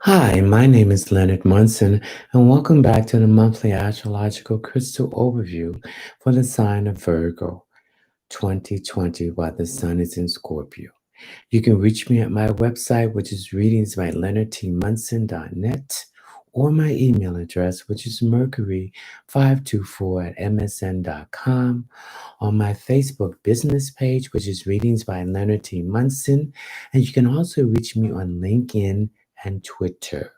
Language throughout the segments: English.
Hi, my name is Leonard Munson, and welcome back to the monthly astrological crystal overview for the sign of Virgo 2020 while the sun is in Scorpio. You can reach me at my website, which is readingsbyleonardtmunson.net, or my email address, which is mercury524@msn.com, on my Facebook business page, which is Readings by Leonard T. Munson, and you can also reach me on LinkedIn and Twitter.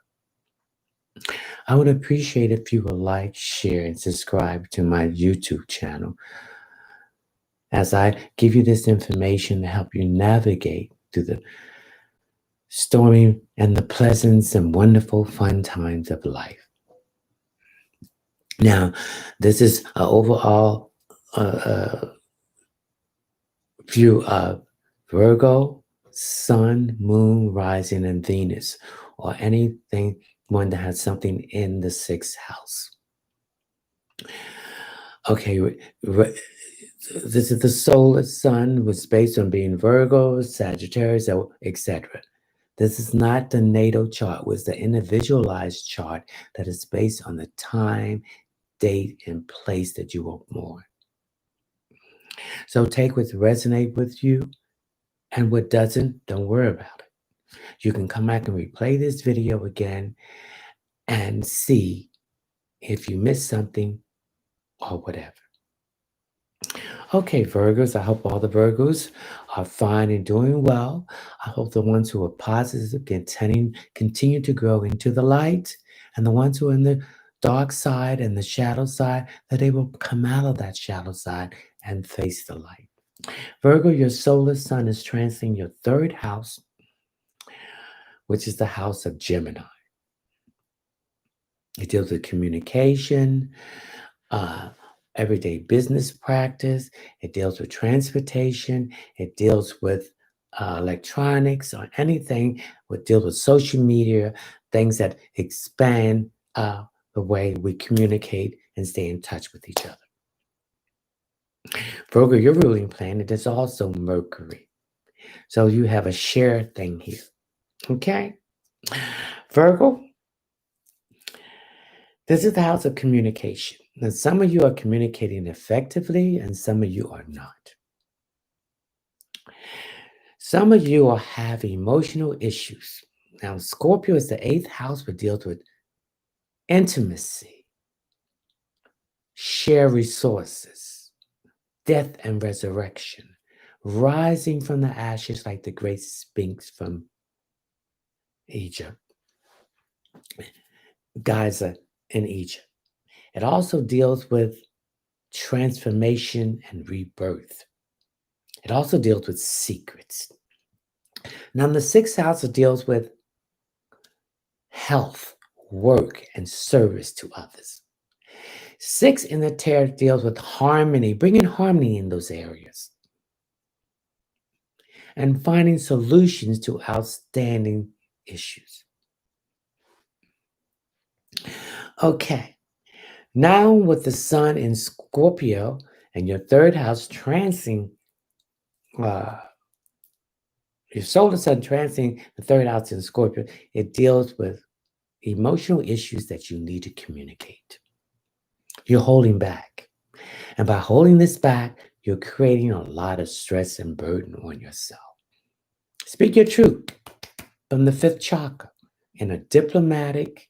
I would appreciate if you would like, share, and subscribe to my YouTube channel as I give you this information to help you navigate through the stormy and the pleasant and wonderful fun times of life. Now, this is an overall view of Virgo, Sun, Moon, Rising, and Venus, or anything one that has something in the sixth house. Okay, this is the solar sun, was based on being Virgo, Sagittarius, etc. This is not the natal chart, it was the individualized chart that is based on the time, date, and place that you were born. So take what resonates with you, and what doesn't, don't worry about it. You can come back and replay this video again and see if you missed something or whatever. Okay, Virgos, I hope all the Virgos are fine and doing well. I hope the ones who are positive continue to grow into the light, and the ones who are in the dark side and the shadow side, that they will come out of that shadow side and face the light. Virgo, your solar sun is transiting your third house, which is the house of Gemini. It deals with communication, everyday business practice. It deals with transportation. It deals with electronics or anything. It deals with social media, things that expand the way we communicate and stay in touch with each other. Virgo, your ruling planet is also Mercury. So you have a shared thing here. Okay? Virgo, this is the house of communication. Now, some of you are communicating effectively, and some of you are not. Some of you are having emotional issues. Now, Scorpio is the eighth house, but deals with intimacy, share resources, death and resurrection, rising from the ashes like the great Sphinx from Egypt, Giza in Egypt. It also deals with transformation and rebirth. It also deals with secrets. Now, the sixth house deals with health, work, and service to others. 6 in the tarot deals with harmony, bringing harmony in those areas, and finding solutions to outstanding issues. Okay, now with the sun in Scorpio and your third house transiting, your solar sun transiting the third house in Scorpio, it deals with emotional issues that you need to communicate. You're holding back. And by holding this back, you're creating a lot of stress and burden on yourself. Speak your truth from the fifth chakra in a diplomatic,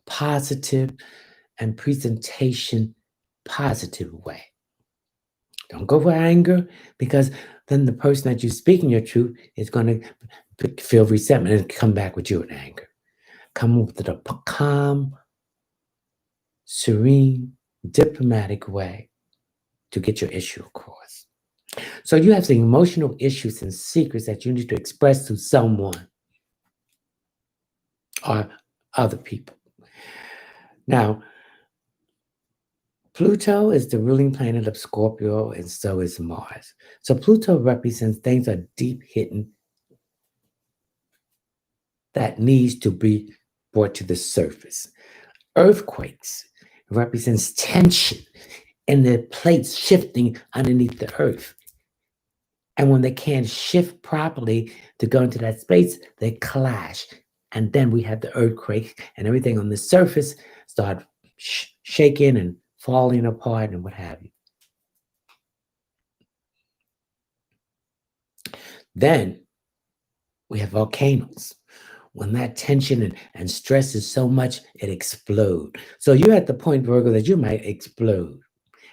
positive, and presentation positive way. Don't go for anger, because then the person that you're speaking your truth is going to feel resentment and come back with you in anger. Come with a calm, serene, diplomatic way to get your issue across. So you have some emotional issues and secrets that you need to express to someone or other people. Now, Pluto is the ruling planet of Scorpio, and so is Mars. So Pluto represents things that are deep hidden that needs to be brought to the surface. Earthquakes represents tension in the plates shifting underneath the earth. And when they can't shift properly to go into that space, they clash. And then we had the earthquake, and everything on the surface started shaking and falling apart and what have you. Then we have volcanoes. When that tension and stress is so much, it explodes. So you're at the point, Virgo, that you might explode.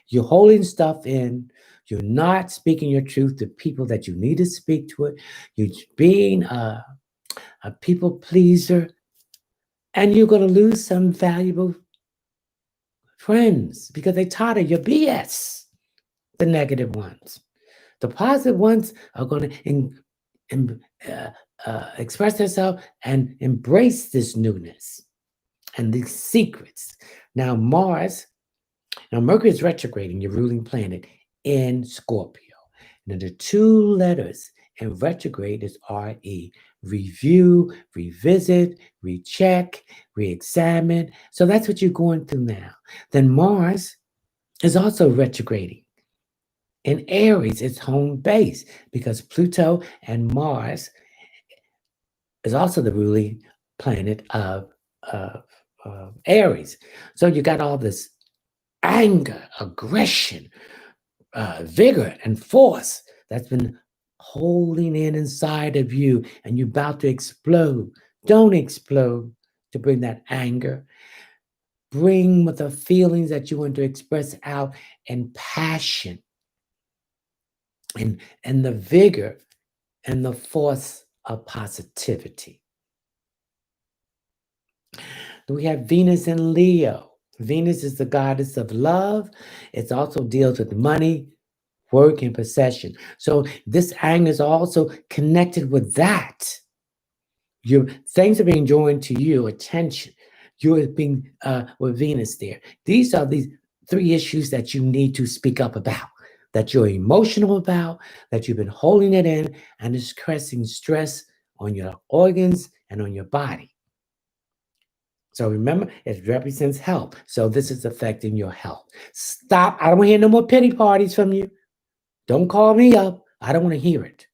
You're holding stuff in. You're not speaking your truth to people that you need to speak to it. You're being a people pleaser, and you're going to lose some valuable friends because they tired of your BS, the negative ones. The positive ones are going to express themselves and embrace this newness and these secrets. Now, Mercury is retrograding, your ruling planet, in Scorpio. Now, the two letters in retrograde is RE. Review, revisit, recheck, re-examine. So that's what you're going through now. Then Mars is also retrograding. In Aries, it's home base because Pluto and Mars is also the ruling planet of Aries. So you got all this anger, aggression, vigor, and force that's been holding in inside of you, and you're about to explode. Don't explode to bring that anger. Bring with the feelings that you want to express out and passion and the vigor and the force of positivity. We have Venus in Leo. Venus is the goddess of love. It also deals with money, work, and possession. So this anger is also connected with that. Your things are being drawn to you, attention. You're being with Venus there. These are these three issues that you need to speak up about, that you're emotional about, that you've been holding it in, and it's causing stress on your organs and on your body. So remember, it represents health. So this is affecting your health. Stop. I don't want to hear no more pity parties from you. Don't call me up. I don't want to hear it.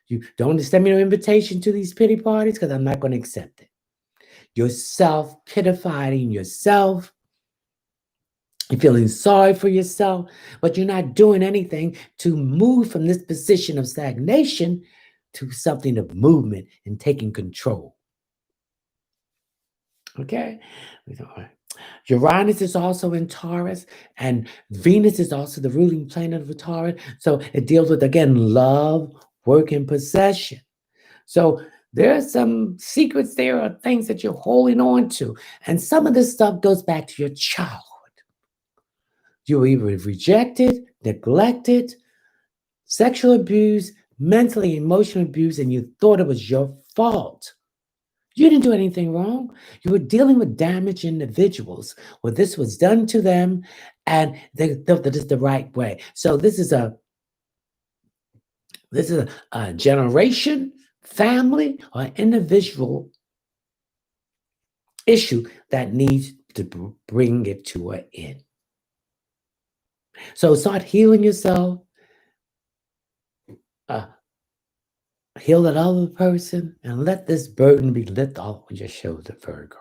You don't send me no invitation to these pity parties because I'm not going to accept it. You're self-pitifying yourself. You're feeling sorry for yourself, but you're not doing anything to move from this position of stagnation to something of movement and taking control. Okay? Uranus is also in Taurus, and Venus is also the ruling planet of Taurus. So it deals with, again, love, work, and possession. So there are some secrets there, or things that you're holding on to. And some of this stuff goes back to your childhood. You were either rejected, neglected, sexual abuse, mentally, emotional abuse, and you thought it was your fault. You didn't do anything wrong. You were dealing with damaged individuals where this was done to them and they thought that it's the right way. So this is a generation, family, or individual issue that needs to bring it to an end. So start healing yourself. Heal that other person and let this burden be lifted off your shoulder, Virgo.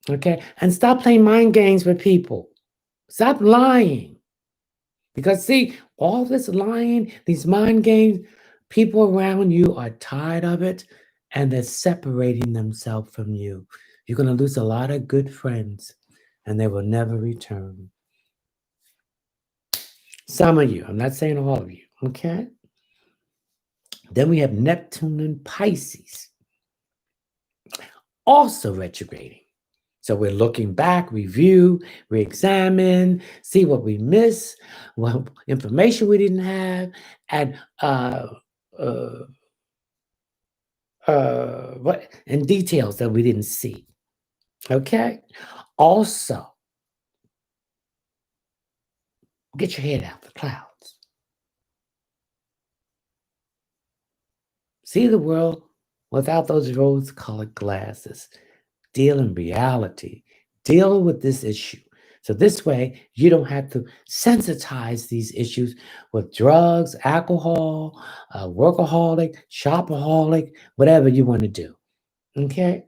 Okay? And stop playing mind games with people. Stop lying. Because, see, all this lying, these mind games, people around you are tired of it and they're separating themselves from you. You're going to lose a lot of good friends and they will never return. Some of you, I'm not saying all of you, okay? Then we have Neptune and Pisces, also retrograding. So we're looking back, review, re-examine, see what we missed, what information we didn't have, and what and details that we didn't see. Okay? Also, get your head out the clouds. See the world without those rose-colored glasses. Deal in reality. Deal with this issue. So this way, you don't have to sensitize these issues with drugs, alcohol, workaholic, shopaholic, whatever you want to do. Okay.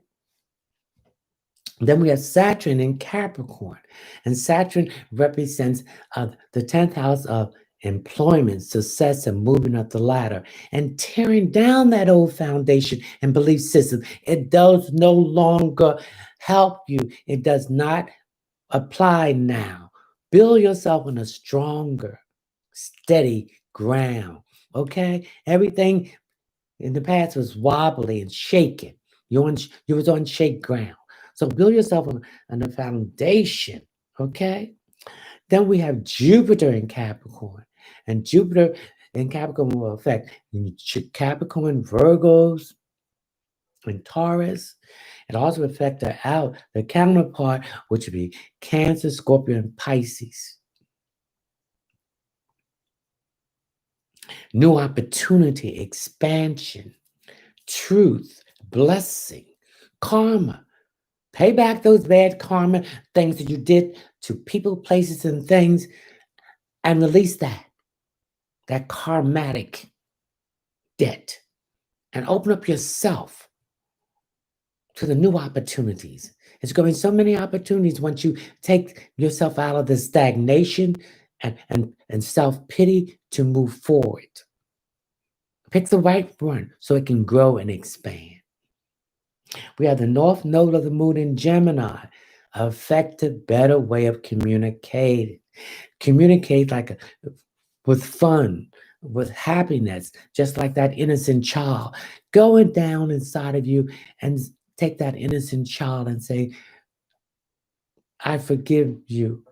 Then we have Saturn in Capricorn. And Saturn represents the 10th house of employment, success, and moving up the ladder and tearing down that old foundation and belief system. It does no longer help you, it does not apply now. Build yourself on a stronger, steady ground. Okay? Everything in the past was wobbly and shaking. You was on shake ground. So build yourself on a foundation. Okay. Then we have Jupiter in Capricorn, and Jupiter in Capricorn will affect Capricorn, Virgos, and Taurus. It also affect the counterpart, which would be Cancer, Scorpio, and Pisces. New opportunity, expansion, truth, blessing, karma. Pay back those bad karma things that you did to people, places, and things, and release that karmatic debt, and open up yourself to the new opportunities. It's going to be so many opportunities once you take yourself out of the stagnation and self-pity to move forward. Pick the right one so it can grow and expand. We have the North Node of the Moon in Gemini, effective, better way of communicating. Communicate with fun, with happiness, just like that innocent child. Going down inside of you and take that innocent child and say, I forgive you.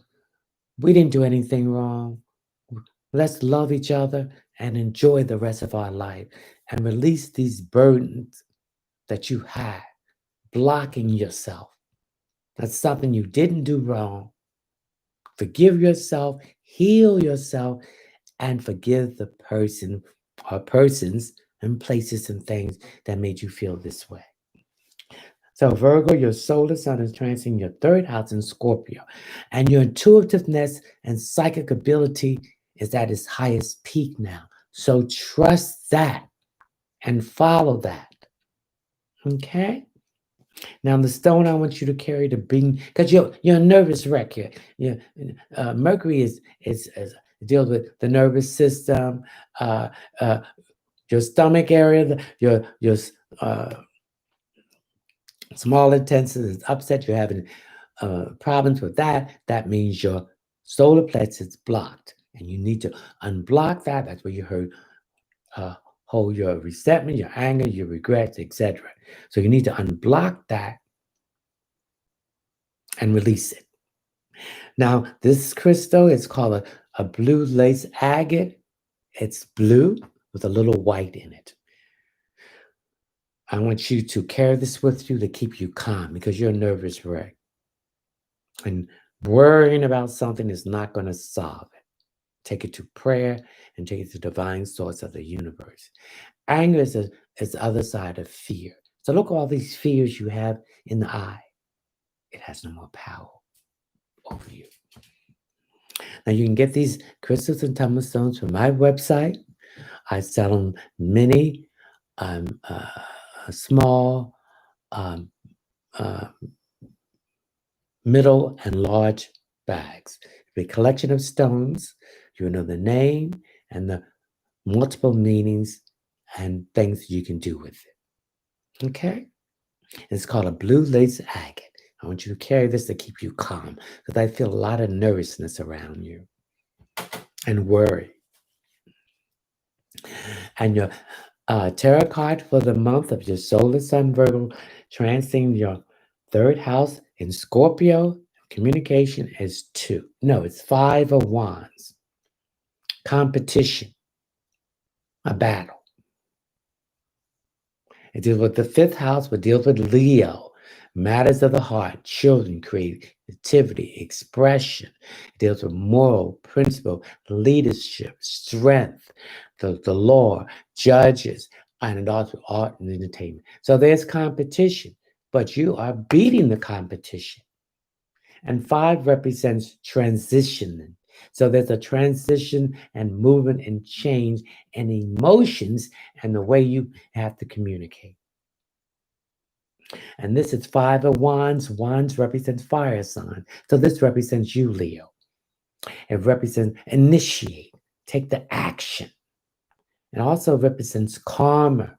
We didn't do anything wrong. Let's love each other and enjoy the rest of our life and release these burdens that you have, blocking yourself. That's something you didn't do wrong. Forgive yourself, heal yourself, and forgive the person or persons and places and things that made you feel this way. So, Virgo, your solar sun is transiting your third house in Scorpio, and your intuitiveness and psychic ability is at its highest peak now. So, trust that and follow that. Okay? Now, the stone I want you to carry to bring, because you're a nervous wreck here. Mercury is deals with the nervous system, uh, uh, your stomach area, your uh, small intestine is upset. You're having problems with that. That means your solar plexus is blocked, and you need to unblock that. That's where you heard hold your resentment, your anger, your regrets, etc. So you need to unblock that and release it. Now, this crystal is called a blue lace agate. It's blue with a little white in it. I want you to carry this with you to keep you calm because you're a nervous wreck. And worrying about something is not going to solve it. Take it to prayer and take it to the divine source of the universe. Anger is the other side of fear. So look at all these fears you have in the eye. It has no more power over you. Now you can get these crystals and tumbler stones from my website. I sell them mini, small, um, uh, middle, and large bags. A collection of stones. You know the name and the multiple meanings and things you can do with it. Okay? It's called a blue lace agate. I want you to carry this to keep you calm because I feel a lot of nervousness around you and worry. And your tarot card for the month of your solar sun Virgo transiting your third house in Scorpio, communication is 2. No, it's 5 of wands. Competition, a battle. It deals with the 5th house, but deals with Leo, matters of the heart, children, creativity, expression. It deals with moral, principle, leadership, strength, the law, judges, and also art and entertainment. So there's competition, but you are beating the competition. And 5 represents transitioning. So there's a transition and movement and change and emotions and the way you have to communicate. And this is Five of Wands. Wands represents fire sign. So this represents you, Leo. It represents initiate, take the action. It also represents karma.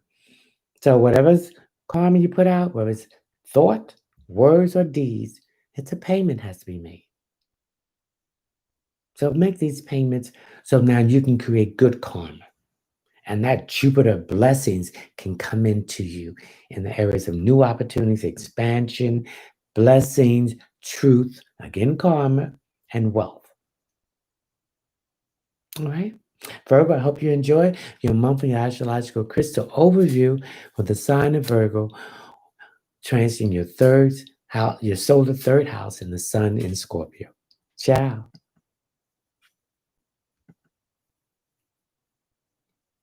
So whatever's karma you put out, whether it's thought, words, or deeds, it's a payment has to be made. So make these payments so now you can create good karma. And that Jupiter blessings can come into you in the areas of new opportunities, expansion, blessings, truth, again, karma, and wealth. All right. Virgo, I hope you enjoyed your monthly astrological crystal overview for the sign of Virgo, transiting your third house, your solar third house, in the sun in Scorpio. Ciao.